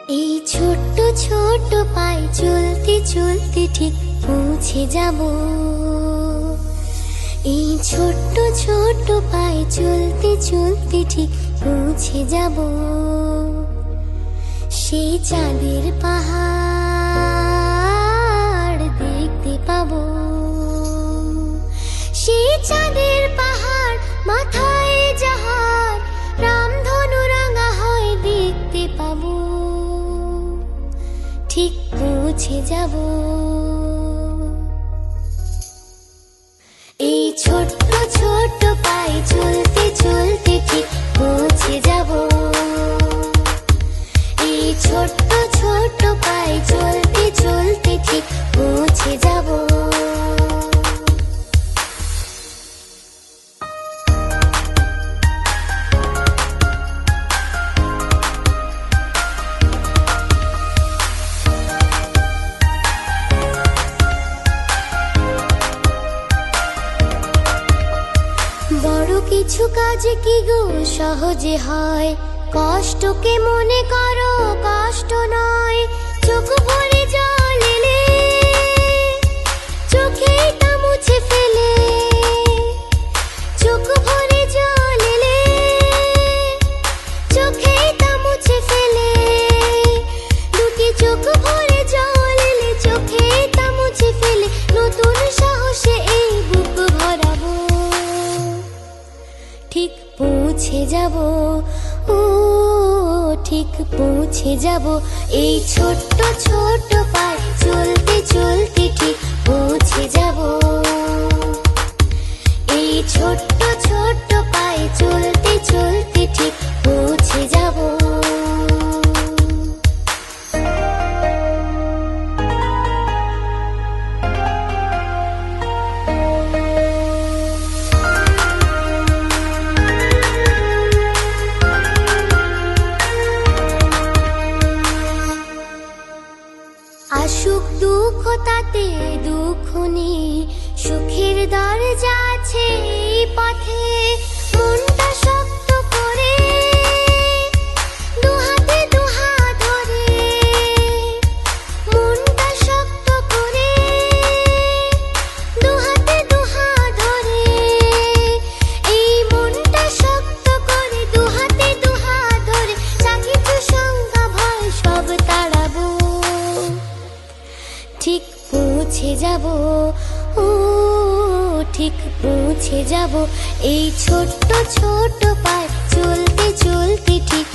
এই ছোট্ট ছোট্ট পায়ে চলতে চলতে ঠিক পৌঁছে যাব। এই ছোট্ট ছোট্ট পায়ে চলতে চলতে ঠিক পৌঁছে যাব। সেই চাঁদের পাহাড় দেখতে পাবো। সেই চাঁদের পাহাড় মাথায় যাহার রামধনু রাঙা হয় দেখতে পাবো। ঠিক পৌঁছে যাব। এই ছোট্ট ছোট্ট পায়ে চলতে চলতে ঠিক পৌঁছে যাব। এই ছোট্ট ছোট্ট পায়ে চলতে চলতে ঠিক পৌঁছে যাব। বড় কিছু কাজ কি গো সহজে হয়, কষ্টকে মনে করো কষ্ট নয়। চোখ ভরে জল এলে চোখে তা মুছে ফেলে। চোখ ভরে জল এলে চোখে তা মুছে ফেলে। দুটি চোখ ভরে জল এলে চোখে তা মুছে ফেলে। নতুন সাহসে এই বুক ভরাবো। ঠিক পৌঁছে যাব, ও ঠিক পৌঁছে যাব। এই ছোট্ট ছোট্ট পায়ে চলতে চলতে ঠিক পৌঁছে যাব। এই ছোট্ট ছোট্ট পায়ে চলতে চলতে ঠিক পৌঁছে যাব। আসুক দুঃখ তাতে দুঃখ নেই, সুখের দরজা আছে এই পথে। মনটা শক্ত করে দুহাতে দুহাত ধরে। মনটা শক্ত করে দুহাতে দুহাত ধরে। এই মনটা শক্ত করে দুহাতে দুহাত ধরে। যা কিছু শঙ্কা ভয় সব তাড়াবো। ঠিক পৌঁছে যাব, ও ঠিক পৌঁছে যাব। এই ছোট্ট ছোট্ট পায়ে চলতে চলতে ঠিক